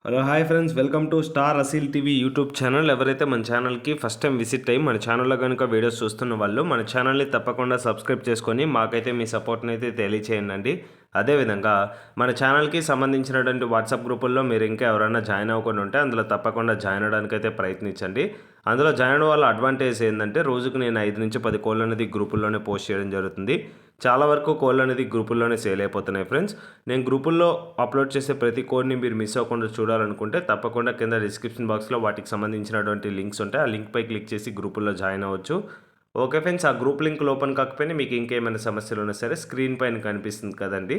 Hello hi friends, welcome to star Aseel TV YouTube channel. ఎవరైతే మన ఛానల్కి ఫస్ట్ టైం విజిట్ అయ్యి మన ఛానల్లో కనుక వీడియోస్ చూస్తున్న వాళ్ళు మన ఛానల్ని తప్పకుండా సబ్స్క్రైబ్ చేసుకొని మాకైతే మీ సపోర్ట్ని అయితే తెలియచేయండి. అదేవిధంగా మన ఛానల్కి సంబంధించినటువంటి వాట్సాప్ గ్రూపుల్లో మీరు ఇంకా ఎవరైనా జాయిన్ అవ్వకుండా ఉంటే అందులో తప్పకుండా జాయిన్ అవ్వడానికైతే ప్రయత్నించండి. అందులో జాయిన్ అవ్వడం వల్ల అడ్వాంటేజ్ ఏంటంటే రోజుకు నేను 5 నుంచి 10 కోళ్ళు అనేది గ్రూపుల్లోనే పోస్ట్ చేయడం జరుగుతుంది. చాలా వరకు కోళ్ళు అనేది గ్రూపుల్లోనే సేల్ అయిపోతున్నాయి ఫ్రెండ్స్. నేను గ్రూపుల్లో అప్లోడ్ చేసే ప్రతి కోడ్ని మీరు మిస్ అవ్వకుండా చూడాలనుకుంటే తప్పకుండా కింద డిస్క్రిప్షన్ బాక్స్లో వాటికి సంబంధించినటువంటి లింక్స్ ఉంటాయి. ఆ లింక్పై క్లిక్ చేసి గ్రూపుల్లో జాయిన్ అవ్వచ్చు. ఓకే ఫ్రెండ్స్, ఆ గ్రూప్ లింక్ ఓపెన్ కాకపోయినా మీకు ఇంకేమైనా సమస్యలు ఉన్నా సరే స్క్రీన్ పైన కనిపిస్తుంది కదండి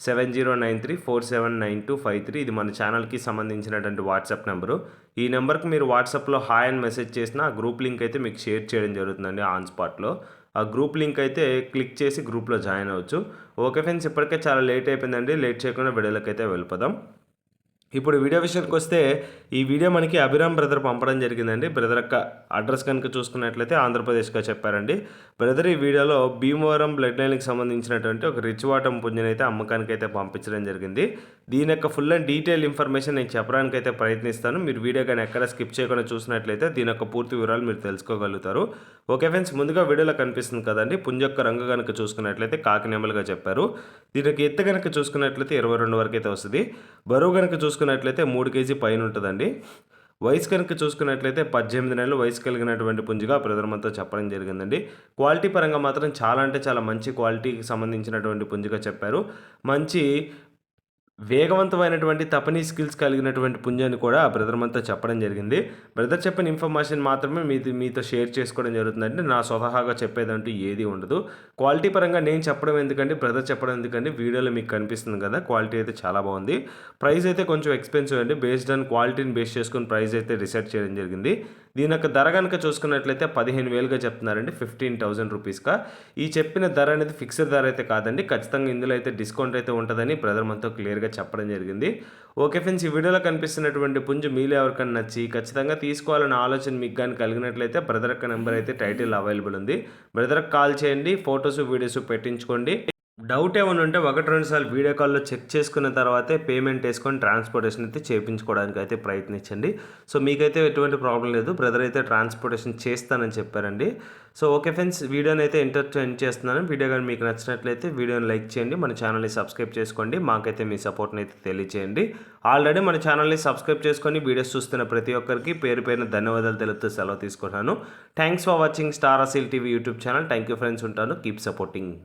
7093479253. ఇది మన ఛానల్కి సంబంధించినటువంటి వాట్సాప్ నెంబరు. ఈ నెంబర్కి మీరు వాట్సాప్లో హాయ్ అని మెసేజ్ చేసిన ఆ గ్రూప్ లింక్ అయితే మీకు షేర్ చేయడం జరుగుతుందండి ఆన్ స్పాట్లో. ఆ గ్రూప్ లింక్ అయితే క్లిక్ చేసి గ్రూప్లో జాయిన్ అవ్వచ్చు. ఓకే ఫ్రెండ్స్, ఇప్పటికే చాలా లేట్ అయిపోయిందండి. లేట్ చేయకుండా వీడియోలోకి అయితే వెళ్ళిపోదాం. ఇప్పుడు వీడియో విషయానికి వస్తే ఈ వీడియో మనకి అభిరామ్ బ్రదర్ పంపడం జరిగిందండి. బ్రదర్ యొక్క అడ్రస్ కనుక చూసుకున్నట్లయితే ఆంధ్రప్రదేశ్గా చెప్పారండి. బ్రదర్ ఈ వీడియోలో భీమవరం బ్లడ్ లైన్కి సంబంధించినటువంటి ఒక రిచ్ వాటం పుంజని అయితే అమ్మకానికి అయితే పంపించడం జరిగింది. దీని యొక్క ఫుల్ అండ్ డీటెయిల్ ఇన్ఫర్మేషన్ నేను చెప్పడానికి అయితే ప్రయత్నిస్తాను. మీరు వీడియో కానీ ఎక్కడ స్కిప్ చేయకుండా చూసినట్లయితే దీని యొక్క పూర్తి వివరాలు మీరు తెలుసుకోగలుగుతారు. ఓకే ఫ్రెండ్స్, ముందుగా వీడియోలో కనిపిస్తుంది కదండి పుంజ యొక్క రంగు కనుక చూసుకున్నట్లయితే కాకినెమలుగా చెప్పారు. దీనికి ఎత్తు కనుక చూసుకున్నట్లయితే 22 వరకు అయితే వస్తుంది. బరువు కనుక చూసుకున్నట్లయితే 3 కేజీ పైన ఉంటుందండి. వయసు కనుక చూసుకున్నట్లయితే 18 నెలలు వయసు కలిగినటువంటి పుంజుగా ప్రధానమంతా చెప్పడం జరిగిందండి. క్వాలిటీ పరంగా మాత్రం చాలా అంటే చాలా మంచి క్వాలిటీకి సంబంధించినటువంటి పుంజుగా చెప్పారు. మంచి వేగవంతమైనటువంటి తపనీ స్కిల్స్ కలిగినటువంటి పుంజని కూడా బ్రదర్ అంతా చెప్పడం జరిగింది. బ్రదర్ చెప్పిన ఇన్ఫర్మేషన్ మాత్రమే మీతో షేర్ చేసుకోవడం జరుగుతుందండి. నా స్వతహాగా చెప్పేదంటూ ఏది ఉండదు. క్వాలిటీ పరంగా నేను చెప్పడం ఎందుకండి, బ్రదర్ చెప్పడం ఎందుకండి, వీడియోలో మీకు కనిపిస్తుంది కదా క్వాలిటీ అయితే చాలా బాగుంది. ప్రైస్ అయితే కొంచెం ఎక్స్పెన్సివ్ అండి. బేస్డ్ ఆన్ క్వాలిటీని బేస్ చేసుకుని ప్రైస్ అయితే రీసెర్చ్ చేయడం జరిగింది. దీని యొక్క ధర కనుక చూసుకున్నట్లయితే 15,000గా చెప్తున్నారండి, 15,000 రూపీస్గా. ఈ చెప్పిన ధర అనేది ఫిక్స్డ్ ధర అయితే కాదండి. ఖచ్చితంగా ఇందులో అయితే డిస్కౌంట్ అయితే ఉంటుందని బ్రదర్ మనతో క్లియర్గా చెప్పడం జరిగింది. ఓకే ఫ్రెండ్స్, ఈ వీడియోలో కనిపిస్తున్నటువంటి పుంజు మీలో ఎవరికైనా నచ్చి ఖచ్చితంగా తీసుకోవాలనే ఆలోచన మీకు కానీ కలిగినట్లయితే బ్రదర్ యొక్క నెంబర్ అయితే టైటిల్ అవైలబుల్ ఉంది. బ్రదర్కి కాల్ చేయండి, ఫొటోస్ వీడియోస్ పెట్టించుకోండి. డౌట్ ఏమైనా ఉంటే 1-2 సార్లు వీడియో కాల్లో చెక్ చేసుకున్న తర్వాతే పేమెంట్ వేసుకొని ట్రాన్స్పోర్టేషన్ అయితే చేయించుకోవడానికి అయితే ప్రయత్నించండి. సో మీకైతే ఎటువంటి ప్రాబ్లం లేదు. బ్రదర్ అయితే ట్రాన్స్పోర్టేషన్ చేస్తానని చెప్పారండి. సో ఓకే ఫ్రెండ్స్, వీడియోని అయితే ఎంటర్టైన్ చేస్తున్నాను. వీడియో కానీ మీకు నచ్చినట్లయితే వీడియోని లైక్ చేయండి, మన ఛానల్ని సబ్స్క్రైబ్ చేసుకోండి, మాకైతే మీ సపోర్ట్ని అయితే తెలియచేయండి. ఆల్రెడీ మన ఛానల్ని సబ్స్క్రైబ్ చేసుకొని వీడియోస్ చూస్తున్న ప్రతి ఒక్కరికి పేరు పేరున ధన్యవాదాలు తెలుపుతూ సెలవు తీసుకుంటాను. Thanks for watching star Aseel TV YouTube channel. Thank you friends, ఉంటాను. Keep supporting.